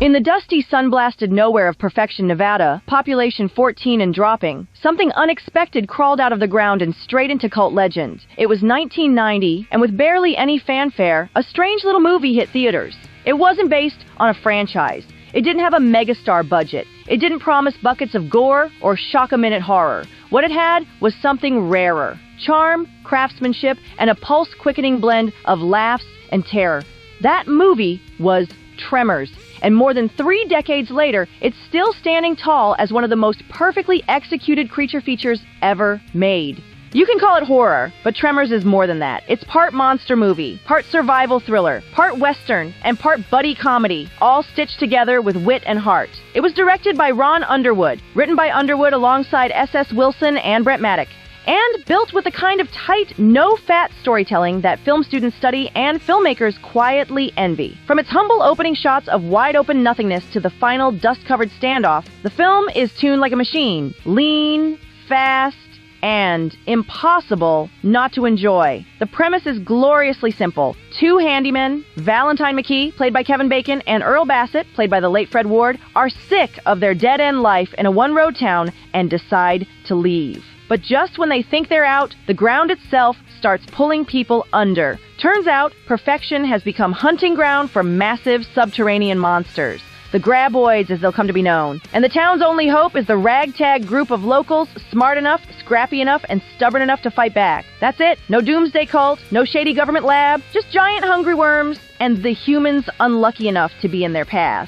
In the dusty, sun-blasted nowhere of Perfection, Nevada, population 14 and dropping, something unexpected crawled out of the ground and straight into cult legend. It was 1990, and with barely any fanfare, a strange little movie hit theaters. It wasn't based on a franchise. It didn't have a megastar budget. It didn't promise buckets of gore or shock-a-minute horror. What it had was something rarer: charm, craftsmanship, and a pulse-quickening blend of laughs and terror. That movie was Tremors. And more than 3 decades later, it's still standing tall as one of the most perfectly executed creature features ever made. You can call it horror, but Tremors is more than that. It's part monster movie, part survival thriller, part western, and part buddy comedy, all stitched together with wit and heart. It was directed by Ron Underwood, written by Underwood alongside S.S. Wilson and Brett Maddock, and built with the kind of tight, no-fat storytelling that film students study and filmmakers quietly envy. From its humble opening shots of wide-open nothingness to the final dust-covered standoff, the film is tuned like a machine, lean, fast, and impossible not to enjoy. The premise is gloriously simple. 2 handymen, Valentine McKee, played by Kevin Bacon, and Earl Bassett, played by the late Fred Ward, are sick of their dead-end life in a one-road town and decide to leave. But just when they think they're out, the ground itself starts pulling people under. Turns out, Perfection has become hunting ground for massive subterranean monsters. The Graboids, as they'll come to be known. And the town's only hope is the ragtag group of locals smart enough, scrappy enough, and stubborn enough to fight back. That's it. No doomsday cult, no shady government lab, just giant hungry worms, and the humans unlucky enough to be in their path.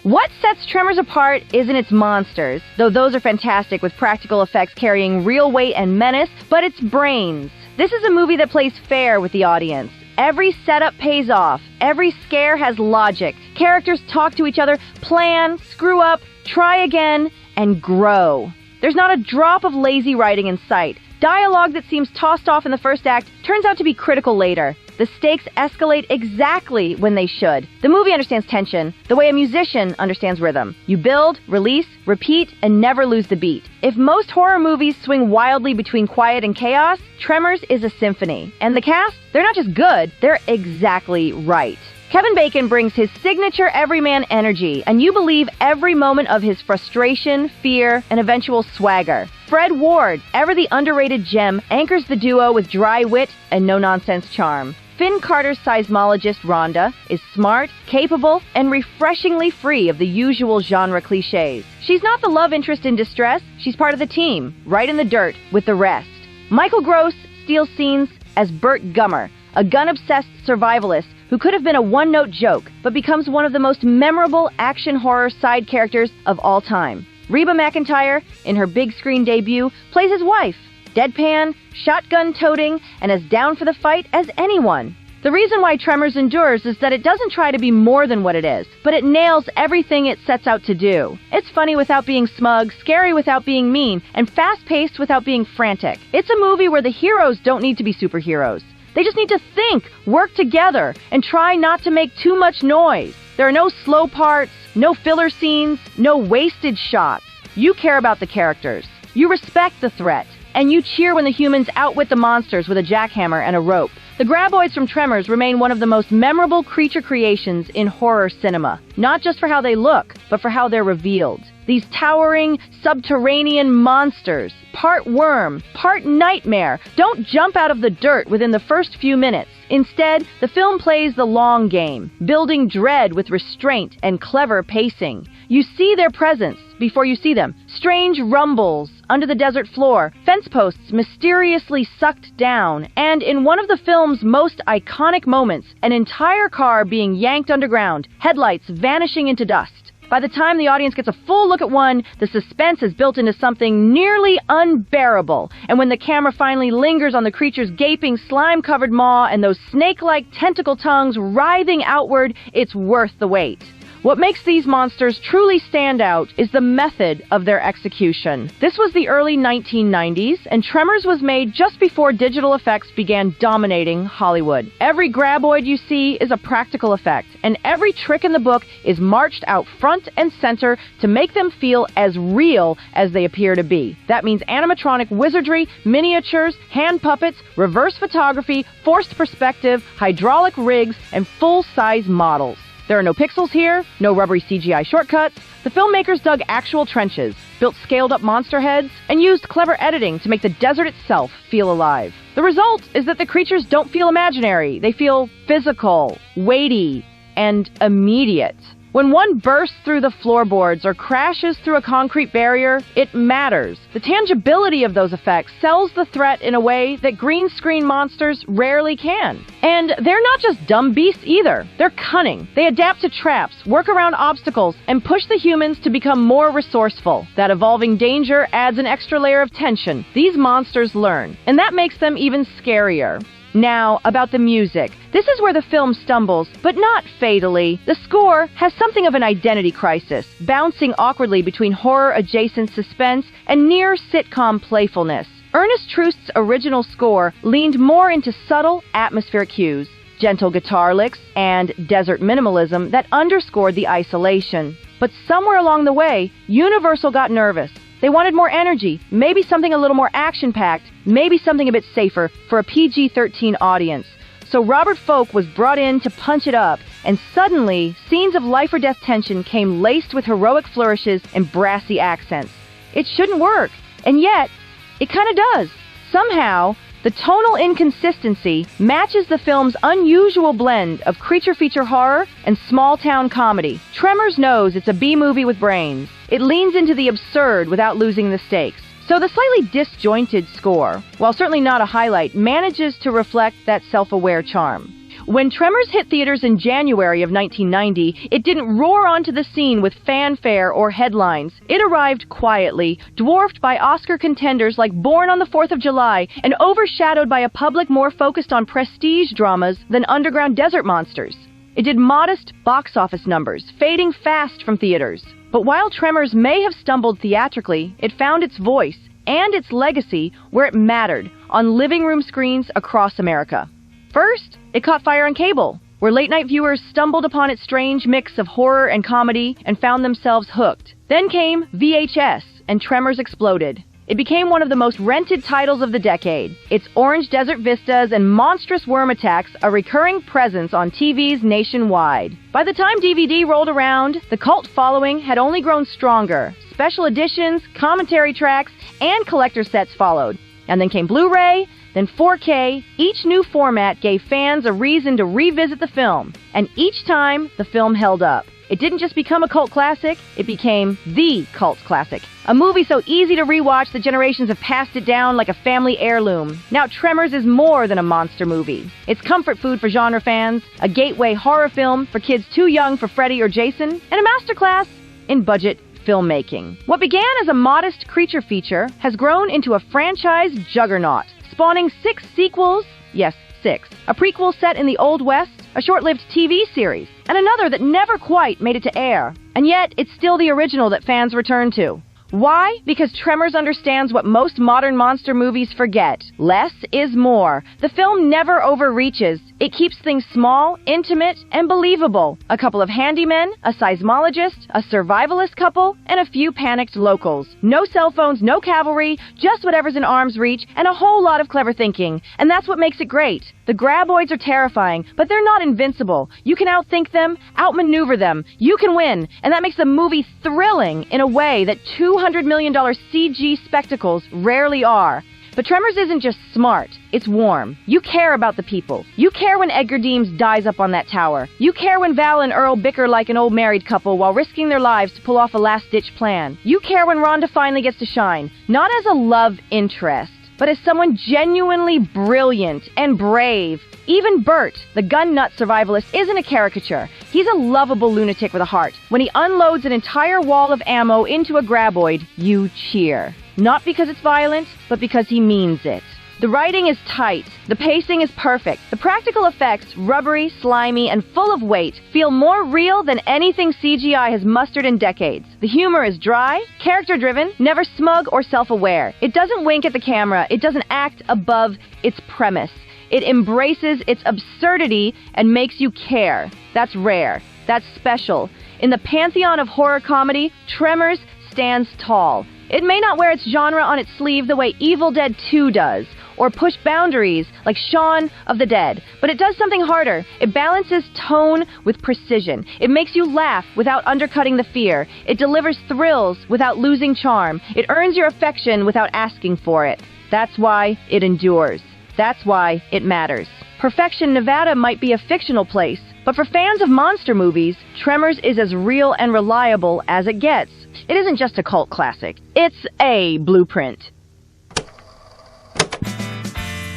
What sets Tremors apart isn't its monsters, though those are fantastic with practical effects carrying real weight and menace, but its brains. This is a movie that plays fair with the audience. Every setup pays off. Every scare has logic. Characters talk to each other, plan, screw up, try again, and grow. There's not a drop of lazy writing in sight. Dialogue that seems tossed off in the first act turns out to be critical later. The stakes escalate exactly when they should. The movie understands tension, the way a musician understands rhythm. You build, release, repeat, and never lose the beat. If most horror movies swing wildly between quiet and chaos, Tremors is a symphony. And the cast? They're not just good, they're exactly right. Kevin Bacon brings his signature everyman energy, and you believe every moment of his frustration, fear, and eventual swagger. Fred Ward, ever the underrated gem, anchors the duo with dry wit and no-nonsense charm. Finn Carter's seismologist, Rhonda, is smart, capable, and refreshingly free of the usual genre cliches. She's not the love interest in distress, she's part of the team, right in the dirt with the rest. Michael Gross steals scenes as Burt Gummer, a gun-obsessed survivalist who could have been a one-note joke, but becomes one of the most memorable action horror side characters of all time. Reba McEntire, in her big screen debut, plays his wife, deadpan, shotgun-toting, and as down for the fight as anyone. The reason why Tremors endures is that it doesn't try to be more than what it is, but it nails everything it sets out to do. It's funny without being smug, scary without being mean, and fast-paced without being frantic. It's a movie where the heroes don't need to be superheroes. They just need to think, work together, and try not to make too much noise. There are no slow parts, no filler scenes, no wasted shots. You care about the characters. You respect the threat. And you cheer when the humans outwit the monsters with a jackhammer and a rope. The Graboids from Tremors remain one of the most memorable creature creations in horror cinema. Not just for how they look, but for how they're revealed. These towering, subterranean monsters, part worm, part nightmare, don't jump out of the dirt within the first few minutes. Instead, the film plays the long game, building dread with restraint and clever pacing. You see their presence before you see them. Strange rumbles under the desert floor, fence posts mysteriously sucked down, and in one of the film's most iconic moments, an entire car being yanked underground, headlights vanishing into dust. By the time the audience gets a full look at one, the suspense is built into something nearly unbearable. And when the camera finally lingers on the creature's gaping, slime-covered maw and those snake-like tentacle tongues writhing outward, it's worth the wait. What makes these monsters truly stand out is the method of their execution. This was the early 1990s, and Tremors was made just before digital effects began dominating Hollywood. Every graboid you see is a practical effect, and every trick in the book is marched out front and center to make them feel as real as they appear to be. That means animatronic wizardry, miniatures, hand puppets, reverse photography, forced perspective, hydraulic rigs, and full-size models. There are no pixels here, no rubbery CGI shortcuts. The filmmakers dug actual trenches, built scaled-up monster heads, and used clever editing to make the desert itself feel alive. The result is that the creatures don't feel imaginary. They feel physical, weighty, and immediate. When one bursts through the floorboards or crashes through a concrete barrier, it matters. The tangibility of those effects sells the threat in a way that green screen monsters rarely can. And they're not just dumb beasts either. They're cunning. They adapt to traps, work around obstacles, and push the humans to become more resourceful. That evolving danger adds an extra layer of tension. These monsters learn, and that makes them even scarier. Now, about the music. This is where the film stumbles, but not fatally. The score has something of an identity crisis, bouncing awkwardly between horror-adjacent suspense and near sitcom playfulness. Ernest Trust's original score leaned more into subtle, atmospheric cues, gentle guitar licks, and desert minimalism that underscored the isolation. But somewhere along the way, Universal got nervous. They wanted more energy, maybe something a little more action-packed, maybe something a bit safer for a PG-13 audience. So Robert Folk was brought in to punch it up, and suddenly, scenes of life-or-death tension came laced with heroic flourishes and brassy accents. It shouldn't work, and yet, it kind of does. Somehow, the tonal inconsistency matches the film's unusual blend of creature feature horror and small-town comedy. Tremors knows it's a B-movie with brains. It leans into the absurd without losing the stakes. So the slightly disjointed score, while certainly not a highlight, manages to reflect that self-aware charm. When Tremors hit theaters in January of 1990, it didn't roar onto the scene with fanfare or headlines. It arrived quietly, dwarfed by Oscar contenders like Born on the 4th of July, and overshadowed by a public more focused on prestige dramas than underground desert monsters. It did modest box office numbers, fading fast from theaters. But while Tremors may have stumbled theatrically, it found its voice and its legacy where it mattered, on living room screens across America. First, it caught fire on cable, where late-night viewers stumbled upon its strange mix of horror and comedy and found themselves hooked. Then came VHS, and Tremors exploded. It became one of the most rented titles of the decade. Its orange desert vistas and monstrous worm attacks a recurring presence on TVs nationwide. By the time DVD rolled around, the cult following had only grown stronger. Special editions, commentary tracks, and collector sets followed. And then came Blu-ray, then 4K. Each new format gave fans a reason to revisit the film, and each time the film held up. It didn't just become a cult classic, it became the cult classic. A movie so easy to rewatch that generations have passed it down like a family heirloom. Now Tremors is more than a monster movie. It's comfort food for genre fans, a gateway horror film for kids too young for Freddy or Jason, and a masterclass in budget filmmaking. What began as a modest creature feature has grown into a franchise juggernaut, spawning 6 sequels, yes, 6, a prequel set in the Old West, a short-lived TV series, and another that never quite made it to air. And yet, it's still the original that fans return to. Why? Because Tremors understands what most modern monster movies forget. Less is more. The film never overreaches. It keeps things small, intimate, and believable. A couple of handymen, a seismologist, a survivalist couple, and a few panicked locals. No cell phones, no cavalry, just whatever's in arm's reach, and a whole lot of clever thinking. And that's what makes it great. The Graboids are terrifying, but they're not invincible. You can outthink them, outmaneuver them. You can win, and that makes the movie thrilling in a way that $200 million CG spectacles rarely are. But Tremors isn't just smart, it's warm. You care about the people. You care when Edgar Deems dies up on that tower. You care when Val and Earl bicker like an old married couple while risking their lives to pull off a last-ditch plan. You care when Rhonda finally gets to shine, not as a love interest, but as someone genuinely brilliant and brave. Even Bert, the gun nut survivalist, isn't a caricature. He's a lovable lunatic with a heart. When he unloads an entire wall of ammo into a Graboid, you cheer. Not because it's violent, but because he means it. The writing is tight. The pacing is perfect. The practical effects, rubbery, slimy, and full of weight, feel more real than anything CGI has mustered in decades. The humor is dry, character-driven, never smug or self-aware. It doesn't wink at the camera. It doesn't act above its premise. It embraces its absurdity and makes you care. That's rare. That's special. In the pantheon of horror comedy, Tremors stands tall. It may not wear its genre on its sleeve the way Evil Dead 2 does, or push boundaries like Shaun of the Dead. But it does something harder. It balances tone with precision. It makes you laugh without undercutting the fear. It delivers thrills without losing charm. It earns your affection without asking for it. That's why it endures. That's why it matters. Perfection, Nevada might be a fictional place, but for fans of monster movies, Tremors is as real and reliable as it gets. It isn't just a cult classic. It's a blueprint.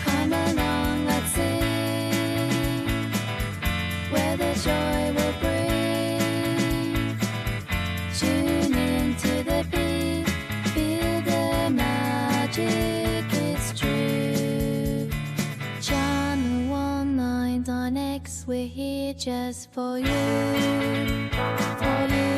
Come along, let's sing, where the joy will bring. Tune into the beat, feel the magic, it's true. Channel 199 X, we're here just for you, for you.